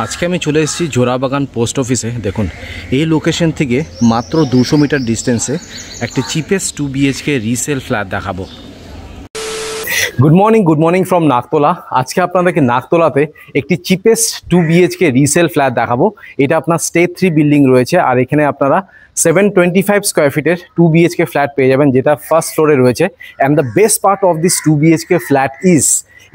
আজকে আমি চলে এসেছি জোড়াবাগান পোস্ট অফিসে। দেখুন, এই লোকেশন থেকে মাত্র 200 মিটার ডিস্টেন্সে একটি চিপেস্ট 2 BHK রিসেল ফ্ল্যাট দেখাবো। Good morning from Nagtala. আজকে আপনাদেরকে নাগতলাতে একটি চিপেস্ট 2 BHK রিসেল ফ্ল্যাট দেখাবো। এটা আপনার স্টেট 3 বিল্ডিং রয়েছে, আর এখানে আপনারা 725 স্কোয়ার ফিটের 2 BHK ফ্ল্যাট পেয়ে যাবেন, যেটা ফার্স্ট ফ্লোরে রয়েছে। And the best part of this 2 BHK flat is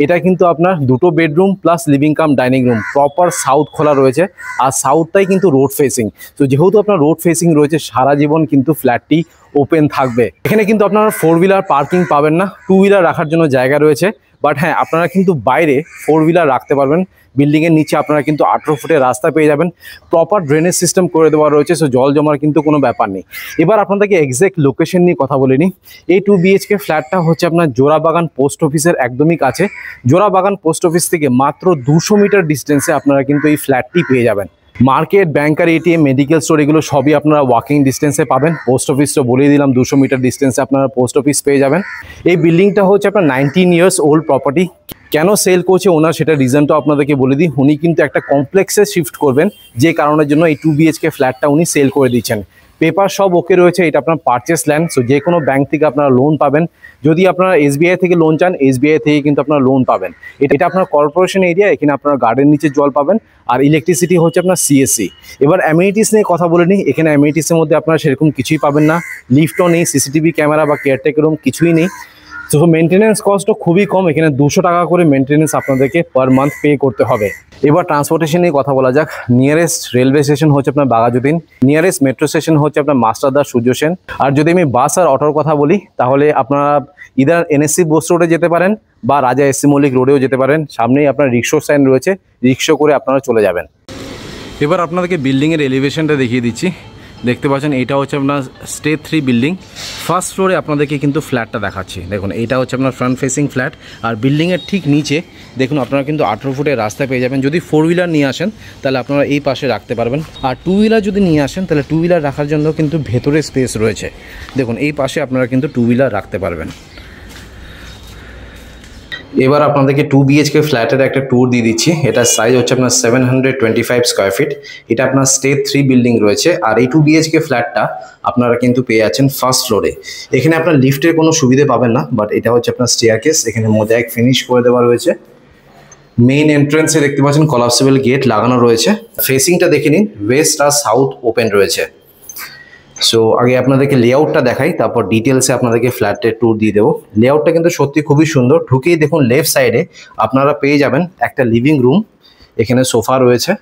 এটা কিন্তু আপনার দুটো bedroom plus living cum dining room, proper south খোলা রয়েছে, আর সাউথটাই কিন্তু রোড ফেসিং। তো যেহেতু আপনার রোড ফেসিং রয়েছে, সারা জীবন কিন্তু ফ্ল্যাটটি ওপেন থাকবে। এখানে কিন্তু আপনারা 4 হুইলার পার্কিং পাবেন না, 2 হুইলার রাখার জন্য জায়গা রয়েছে। বাট হ্যাঁ, আপনারা কিন্তু বাইরে 4 হুইলার রাখতে পারবেন। বিল্ডিংয়ের নিচে আপনারা কিন্তু 18 ফুটের রাস্তা পেয়ে যাবেন, প্রপার ড্রেনেজ সিস্টেম করে দেওয়া রয়েছে, সো জল জমার কিন্তু কোনো ব্যাপার নেই। এবার আপনাদেরকে এক্স্যাক্ট লোকেশন নিয়ে কথা বলে নিই। এই 2 BHK ফ্ল্যাটটা হচ্ছে আপনার জোড়াবাগান পোস্ট অফিসের একদমই কাছে। জোড়াবাগান পোস্ট অফিস থেকে মাত্র 200 মিটার ডিস্টেন্সে আপনারা কিন্তু এই ফ্ল্যাটটি পেয়ে যাবেন। মার্কেট, ব্যাংকার, এটিএম, মেডিকেল স্টোর এগুলো সবই আপনারা ওয়াকিং ডিস্টেন্সে পাবেন। পোস্ট অফিস তো বলেই দিলাম, 200 মিটার ডিস্টেন্সে আপনারা পোস্ট অফিস পেয়ে যাবেন। এই বিল্ডিংটা হচ্ছে আপনার 19 ইয়ার্স ওল্ড প্রপার্টি। কেন সেল করছে ওনার, সেটা রিজনটা আপনাদেরকে বলে দিই। উনি কিন্তু একটা কমপ্লেক্সে শিফট করবেন, যে কারণের জন্য এই 2 BHK ফ্ল্যাটটা উনি সেল করে দিচ্ছেন। পেপার সব ওকে রয়েছে। এটা আপনার পারচেস ল্যান্ড, সো যে কোনো ব্যাংক থেকে আপনারা লোন পাবেন। যদি আপনারা SBI থেকে লোন চান, SBI থেকে কিন্তু আপনারা লোন পাবেন। এটা আপনার কর্পোরেশন এরিয়া, এখানে আপনারা গার্ডেন নিচে জল পাবেন, আর ইলেকট্রিসিটি হচ্ছে আপনার CSC। এবার অ্যামিনিটিস নিয়ে কথা বলে নিই। এখানে অ্যামিনিটিসের মধ্যে আপনারা সেরকম কিছুই পাবেন না, লিফটও নেই, CCTV ক্যামেরা বা কেয়ারটেকার রুম কিছুই নেই। তো মেনটেন্যান্স কস্টও খুবই কম, এখানে 200 টাকা করে মেনটেন্যান্স আপনাদেরকে পার মান্থ পে করতে হবে। এবার ট্রান্সপোর্টেশন নিয়ে কথা বলা যাক। নিয়ারেস্ট রেলওয়ে স্টেশন হচ্ছে আপনার বাঘাযতীন, নিয়ারেস্ট মেট্রো স্টেশন হচ্ছে আপনার মাস্টারদা সূর্য সেন। আর যদি আমি বাস আর অটোর কথা বলি, তাহলে আপনারা ইদার NSC বোস রোডে যেতে পারেন বা রাজা SC মল্লিক রোডেও যেতে পারেন। সামনেই আপনার রিক্সা স্ট্যান্ড রয়েছে, রিক্সা করে আপনারা চলে যাবেন। এবার আপনাদেরকে বিল্ডিংয়ের এলিভেশনটা দেখিয়ে দিচ্ছি। দেখতে পাচ্ছেন, এটা হচ্ছে আপনার স্টেট 3 বিল্ডিং। ফার্স্ট ফ্লোরে আপনাদেরকে কিন্তু ফ্ল্যাটটা দেখাচ্ছি। দেখুন, এটা হচ্ছে আপনার ফ্রন্ট ফেসিং ফ্ল্যাট, আর বিল্ডিংয়ের ঠিক নিচে দেখুন আপনারা কিন্তু 18 ফুটের রাস্তা পেয়ে যাবেন। যদি 4 হুইলার নিয়ে আসেন, তাহলে আপনারা এই পাশে রাখতে পারবেন, আর 2 হুইলার যদি নিয়ে আসেন, তাহলে 2 হুইলার রাখার জন্য কিন্তু ভেতরে স্পেস রয়েছে। দেখুন, এই পাশে আপনারা কিন্তু 2 হুইলার রাখতে পারবেন। এবার আপনাদেরকে 2 BHK ফ্ল্যাটের একটা ট্যুর দিয়ে দিচ্ছি। এটার সাইজ হচ্ছে আপনার 725 স্কোয়ার ফিট। এটা আপনার স্টেট 3 বিল্ডিং রয়েছে, আর এই 2 BHK ফ্ল্যাটটা আপনারা কিন্তু পেয়ে যাচ্ছেন ফার্স্ট ফ্লোরে। এখানে আপনার লিফটের কোনো সুবিধে পাবেন না, বাট এটা হচ্ছে আপনার স্টেয়ারকেস, এখানে মোজাইক ফিনিশ করে দেওয়া রয়েছে। মেইন এন্ট্রান্সে দেখতে পাচ্ছেন কলাপসেবল গেট লাগানো রয়েছে। ফেসিংটা দেখে নিন, ওয়েস্ট আর সাউথ ওপেন রয়েছে। সো আগে আপনাদেরকে লেআউটটা দেখাই, তারপর ডিটেলসে আপনাদেরকে ফ্ল্যাটের ট্যুর দিয়ে দেবো। লেআউটটা কিন্তু সত্যি খুবই সুন্দর। ঢুকেই দেখুন লেফট সাইডে আপনারা পেয়ে যাবেন একটা লিভিং রুম, এখানে সোফা রয়েছে,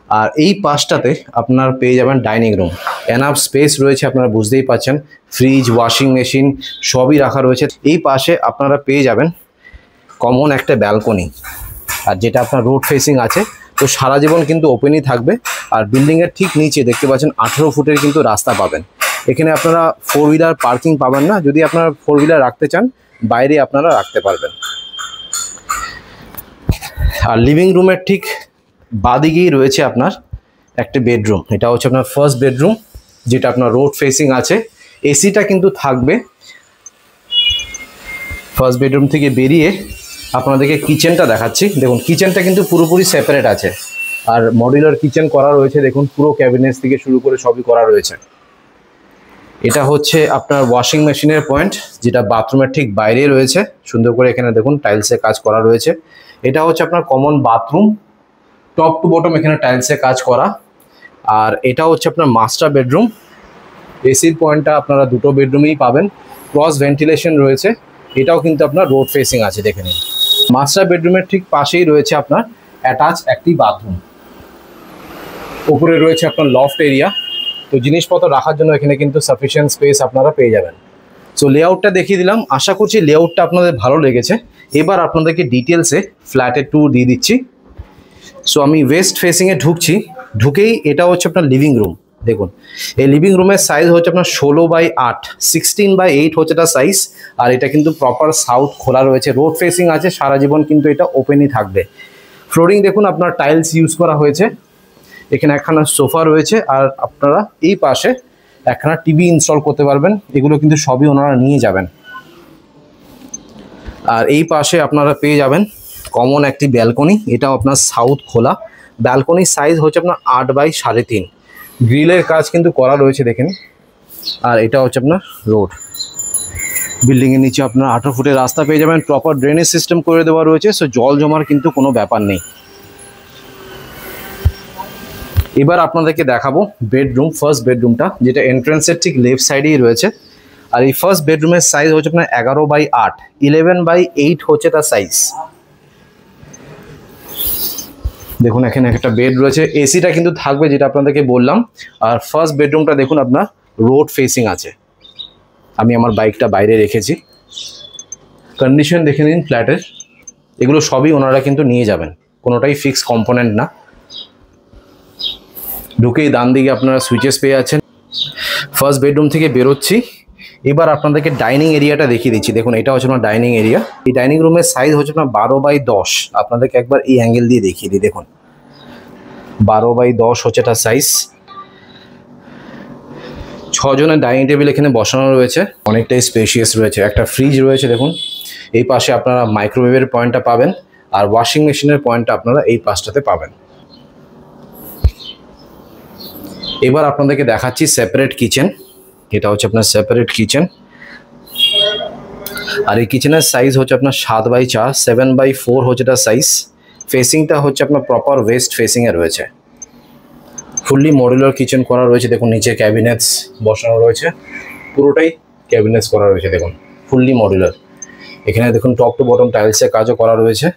আর এই পাশটাতে আপনারা পেয়ে যাবেন ডাইনিং রুম। এনাফ স্পেস রয়েছে, আপনারা বুঝতেই পাচ্ছেন, ফ্রিজ, ওয়াশিং মেশিন সবই রাখা রয়েছে। এই পাশে আপনারা পেয়ে যাবেন কমন একটা ব্যালকনি, আর যেটা আপনার রোড ফেসিং আছে, তো সারা জীবন কিন্তু ওপেনই থাকবে। আর বিল্ডিংয়ের ঠিক নিচে দেখতে পাচ্ছেন 18 ফুটের কিন্তু রাস্তা পাবেন। এখানে আপনারা 4 হুইলার পার্কিং পাবেন না, যদি আপনারা 4 হুইলার রাখতে চান, বাইরে আপনারা রাখতে পারবেন। আর লিভিং রুমের ঠিক বাদিকেই রয়েছে আপনার একটা বেডরুম। এটা হচ্ছে আপনার ফার্স্ট বেডরুম, যেটা আপনার রোড ফেসিং আছে। এসিটা কিন্তু থাকবে। ফার্স্ট বেডরুম থেকে বেরিয়ে আপনাদেরকে কিচেনটা দেখাচ্ছি। দেখুন, কিচেনটা কিন্তু পুরোপুরি সেপারেট আছে, আর মডিউলার কিচেন করা রয়েছে। দেখুন, পুরো ক্যাবিনেট থেকে শুরু করে সবই করা রয়েছে। এটা হচ্ছে আপনার ওয়াশিং মেশিনের পয়েন্ট, যেটা বাথরুমের ঠিক বাইরে রয়েছে। সুন্দর করে এখানে দেখুন টাইলসে কাজ করা রয়েছে। এটা হচ্ছে আপনার common bathroom, top to bottom এখানে টাইলসে কাজ করা। আর এটা হচ্ছে আপনার মাস্টার বেডরুম। এসির পয়েন্টটা আপনারা দুটো বেডরুমেই পাবেন, ক্রস ভেন্টিলেশন রয়েছে। এটাও কিন্তু আপনার রোড ফেসিং আছে, দেখে নিন। মাস্টার বেডরুমের ঠিক পাশেই রয়েছে আপনার অ্যাটাচ একটি বাথরুম। উপরে রয়েছে আপনার লফট এরিয়া, তো জিনিসপত্র রাখার জন্য এখানে কিন্তু সাফিসিয়েন্ট স্পেস আপনারা পেয়ে যাবেন। সো লেআউটটা দেখিয়ে দিলাম, আশা করছি লেআউটটা আপনাদের ভালো লেগেছে। এবার আপনাদেরকে ডিটেলসে ফ্ল্যাটের ট্যুর দিয়ে দিচ্ছি। সো আমি ওয়েস্ট ফেসিংয়ে ঢুকছি। ঢুকেই এটা হচ্ছে আপনার লিভিং রুম। দেখুন, এই লিভিং রুমের সাইজ হচ্ছে আপনার 16/8, 16/8 হচ্ছে এটা সাইজ। আর এটা কিন্তু প্রপার সাউথ খোলা রয়েছে, রোড ফেসিং আছে, সারা জীবন কিন্তু এটা ওপেনই থাকবে। ফ্লোরিং দেখুন আপনার টাইলস ইউজ করা হয়েছে। এখানে একখানা সোফা রয়েছে, আর আপনারা এই পাশে একখানা টিভি ইনস্টল করতে পারবেন। এগুলো কিন্তু সবই ওনারা নিয়ে যাবেন। আর এই পাশে আপনারা পেয়ে যাবেন কমন একটি ব্যালকনি, এটাও আপনার সাউথ খোলা। ব্যালকনির সাইজ হচ্ছে আপনার 8x3.5। গ্রিলের কাজ কিন্তু করা রয়েছে দেখেন। আর এটা হচ্ছে আপনার রোড। বিল্ডিংয়ের নিচে আপনার 18 ফুটের রাস্তা পেয়ে যাবেন, প্রপার ড্রেনেজ সিস্টেম করে দেওয়া রয়েছে, সো জল জমার কিন্তু কোনো ব্যাপার নেই। এবার আপনাদেরকে দেখাবো বেডরুম, ফার্স্ট বেডরুমটা, যেটা এন্ট্রান্সের ঠিক লেফট সাইডেই রয়েছে। আর এই ফার্স্ট বেডরুমের সাইজ হচ্ছে আপনার 11x8, 11x8 হচ্ছে তার সাইজ। দেখুন এখানে একটা বেড রয়েছে, এসিটা কিন্তু থাকবে যেটা আপনাদেরকে বললাম। আর ফার্স্ট বেডরুমটা দেখুন আপনার রোড ফেসিং আছে। আমি আমার বাইকটা বাইরে রেখেছি। কন্ডিশন দেখে নিন ফ্ল্যাটের, এগুলো সবই ওনারা কিন্তু নিয়ে যাবেন, কোনোটাই ফিক্স কম্পোনেন্ট না। ঢুকেই ডান দিকে আপনারা সুইচেস পেয়ে যাচ্ছেন। ফার্স্ট বেডরুম থেকে বেরোচ্ছি, এবার আপনাদেরকে ডাইনিং এরিয়াটা দেখিয়ে দিচ্ছি। দেখুন এটা হচ্ছে আপনার ডাইনিং এরিয়া। এই ডাইনিং রুমের সাইজ হচ্ছে আপনার 12x10। আপনাদেরকে একবার এই অ্যাঙ্গেল দিয়ে দেখিয়ে দিই। দেখুন 12x10 হচ্ছে তার সাইজ। 6 জনের ডাইনিং টেবিল এখানে বসানো রয়েছে, অনেকটাই স্পেশিয়াস রয়েছে। একটা ফ্রিজ রয়েছে দেখুন, এই পাশে আপনারা মাইক্রোওয়েভের পয়েন্টটা পাবেন, আর ওয়াশিং মেশিনের পয়েন্টটা আপনারা এই পাশটাতে পাবেন। এবার আপনাদেরকে দেখাচ্ছি সেপারেট কিচেন। এটা হচ্ছে আপনার সেপারেট কিচেন। আর এই কিচেনের সাইজ হচ্ছে আপনার 7x4, 7x4 হচ্ছে তার সাইজ। ফেসিংটা হচ্ছে আপনার প্রপার ওয়েস্ট ফেসিংয়ে রয়েছে। ফুললি মডুলার কিচেন করা রয়েছে। দেখুন নিচে ক্যাবিনেটস বসানো রয়েছে, পুরোটাই ক্যাবিনেটস করা রয়েছে দেখুন, ফুললি মডুলার। এখানে দেখুন টপ টু বটম টাইলসের কাজও করা রয়েছে।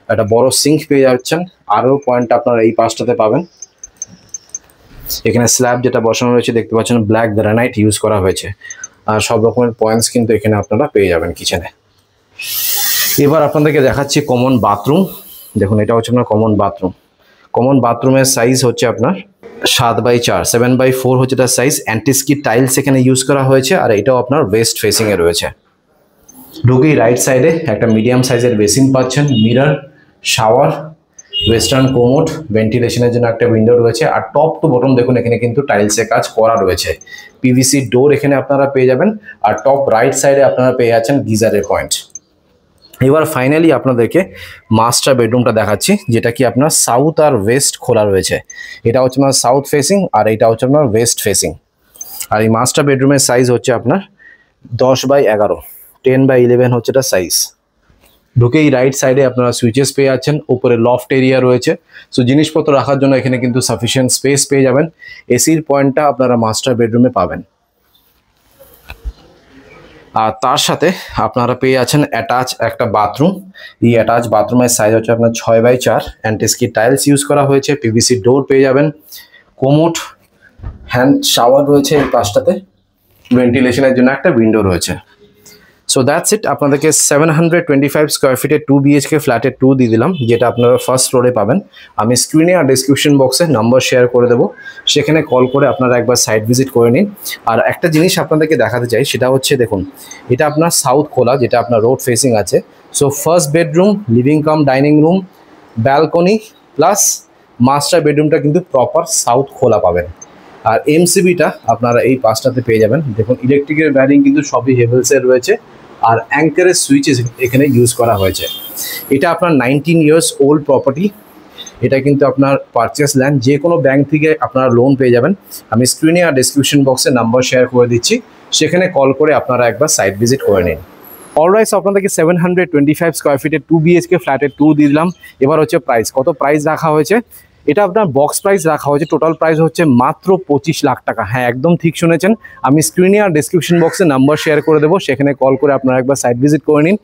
একটা বড় সিঙ্ক পেয়ে যাচ্ছেন, আরও পয়েন্টটা আপনারা এই পাশটাতে পাবেন। এখানে স্ল্যাব যেটা বসানো রয়েছে দেখতে পাচ্ছেন, ব্ল্যাক গ্রানাইট ইউজ করা হয়েছে। আর সব রকমের পয়েন্টস কিন্তু এখানে আপনারা পেয়ে যাবেন কিচেনে। এবার আপনাদেরকে দেখাচ্ছি কমন বাথরুম। দেখুন এটা হচ্ছে আপনার কমন বাথরুম। কমন বাথরুমের সাইজ হচ্ছে আপনার 7x4, 7x4 হচ্ছে তার সাইজ। অ্যান্টিস্কিড টাইলস এখানে ইউজ করা হয়েছে, আর এটাও আপনার ওয়েস্ট ফেসিংয়ে রয়েছে। ঢুকেই রাইট সাইডে একটা মিডিয়াম সাইজের বেসিন পাচ্ছেন, মিরর, শাওয়ার, ওয়েস্টার্ন কোমোড, ভেন্টিলেশনের জন্য একটা উইন্ডো রয়েছে। আর টপ টু বটম দেখুন এখানে কিন্তু টাইলসের কাজ করা রয়েছে। পিভিসি ডোর এখানে আপনারা পেয়ে যাবেন। আর টপ রাইট সাইডে আপনারা পেয়ে যাচ্ছেন গিজারের পয়েন্ট। এবার ফাইনালি আপনাদেরকে মাস্টার বেডরুমটা দেখাচ্ছি, যেটা কি আপনার সাউথ আর ওয়েস্ট খোলা রয়েছে। এটা হচ্ছে আপনার সাউথ ফেসিং, আর এটা হচ্ছে আপনার ওয়েস্ট ফেসিং। আর এই মাস্টার বেডরুমের সাইজ হচ্ছে আপনার 10x11, 10x11 হচ্ছে এটা সাইজ। ঢুকেই রাইট সাইডে আপনারা সুইচেস পেয়ে যাচ্ছেন, উপরে লফট এরিয়া রয়েছে। সো জিনিসপত্র রাখার জন্য এখানে কিন্তু সাফিসিয়েন্ট স্পেস পেয়ে যাবেন। এসির পয়েন্টটা আপনারা মাস্টার বেডরুমে পাবেন। আর তার সাথে আপনারা পেয়ে যাচ্ছেন অ্যাটাচ একটা বাথরুম। এই অ্যাটাচ বাথরুমের সাইজ হচ্ছে আপনার 6x4। অ্যান্টিস্কিড টাইলস ইউজ করা হয়েছে, পিভিসি ডোর পেয়ে যাবেন, কোমোড, হ্যান্ড শাওয়ার রয়েছে এই পাশটাতে, ভেন্টিলেশনের জন্য একটা উইন্ডো রয়েছে। So that's it. আপনাদেরকে 725 স্কোয়ার ফিটের 2 BHK ফ্ল্যাটের 2 দিয়ে দিলাম, যেটা আপনারা ফার্স্ট ফ্লোরে পাবেন। আমি স্ক্রিনে আর ডিসক্রিপশন বক্সে নাম্বার শেয়ার করে দেবো, সেখানে কল করে আপনারা একবার সাইট ভিজিট করে নিন। আর একটা জিনিস আপনাদেরকে দেখাতে চাই, সেটা হচ্ছে দেখুন এটা আপনার সাউথ খোলা, যেটা আপনার রোড ফেসিং আছে। So first bedroom, living cum dining room, balcony plus master বেডরুমটা কিন্তু প্রপার সাউথ খোলা পাবেন। আর এমসিবিটা আপনারা এই পাশটাতে পেয়ে যাবেন। দেখুন ইলেকট্রিকের ব্যারিং কিন্তু সবই হেভেলসের রয়েছে, আর অ্যাঙ্কারের সুইচেস এখানে ইউজ করা হয়েছে। এটা আপনার 19 ইয়ার্স ওল্ড প্রপার্টি। এটা কিন্তু আপনার পারচেস ল্যান্ড, যে কোনো ব্যাংক থেকে আপনারা লোন পেয়ে যাবেন। আমি স্ক্রিনে আর ডিসক্রিপশন বক্সে নাম্বার শেয়ার করে দিচ্ছি, সেখানে কল করে আপনারা একবার সাইট ভিজিট করে নিন। অলরাইট, আপনাদেরকে 725 স্কোয়ার ফিটের 2 BHK ফ্ল্যাটের 2 দিয়ে দিলাম। এবার হচ্ছে প্রাইস, কত প্রাইস রাখা হয়েছে। এটা আপনার বক্স প্রাইস রাখা হয়েছে, টোটাল প্রাইস হচ্ছে মাত্র 25 লাখ টাকা। হ্যাঁ একদম ঠিক শুনেছেন, আমি স্ক্রিনে আর ডিসক্রিপশন বক্সে নাম্বার শেয়ার করে দেবো, সেখানে কল করে আপনারা একবার সাইট ভিজিট করে নিন।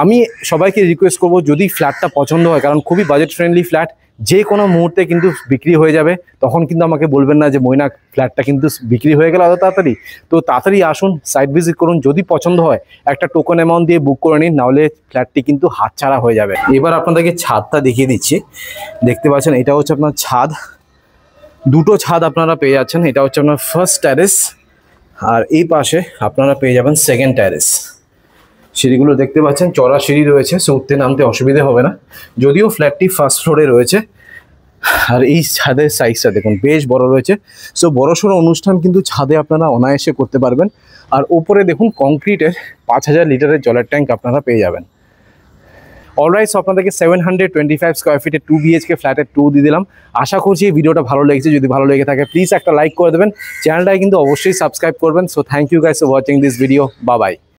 আমি সবাইকে রিকোয়েস্ট করবো, যদি ফ্ল্যাটটা পছন্দ হয়, কারণ খুবই বাজেট ফ্রেন্ডলি ফ্ল্যাট, যে কোনো মুহূর্তে কিন্তু বিক্রি হয়ে যাবে, তখন কিন্তু আমাকে বলবেন না যে মৈনাক ফ্ল্যাটটা কিন্তু বিক্রি হয়ে গেল এত তাড়াতাড়ি। তো তাড়াতাড়ি আসুন, সাইট ভিজিট করুন, যদি পছন্দ হয় একটা টোকন অ্যামাউন্ট দিয়ে বুক করে নিন, নাহলে ফ্ল্যাটটি কিন্তু হাতছাড়া হয়ে যাবে। এবার আপনাদেরকে ছাদটা দেখিয়ে দিচ্ছি। দেখতে পাচ্ছেন এটা হচ্ছে আপনার ছাদ, দুটো ছাদ আপনারা পেয়ে যাচ্ছেন। এটা হচ্ছে আপনার ফার্স্ট ট্যারেস, আর এই পাশে আপনারা পেয়ে যাবেন সেকেন্ড ট্যারেস। সিঁড়িগুলো দেখতে পাচ্ছেন, চড়া সিঁড়ি রয়েছে, সো উঠতে নামতে অসুবিধে হবে না, যদিও ফ্ল্যাটটি ফার্স্ট ফ্লোরে রয়েছে। আর এই ছাদের সাইজটা দেখুন বেশ বড় রয়েছে। সো বড়সড় অনুষ্ঠান কিন্তু ছাদে আপনারা অনায়াসে করতে পারবেন। আর ওপরে দেখুন কংক্রিটের 5000 লিটারের জলের ট্যাঙ্ক আপনারা পেয়ে যাবেন। অলরাইট, সো আপনাদেরকে 725 স্কোয়ার ফিটের 2 BHK ফ্ল্যাটের 2 দিয়ে দিলাম। আশা করছি এই ভিডিওটা ভালো লেগেছে। যদি ভালো লেগে থাকে প্লিজ একটা লাইক করে দেবেন, চ্যানেলটাকে কিন্তু অবশ্যই সাবস্ক্রাইব করবেন। So thank you guys for watching this video. Bye by.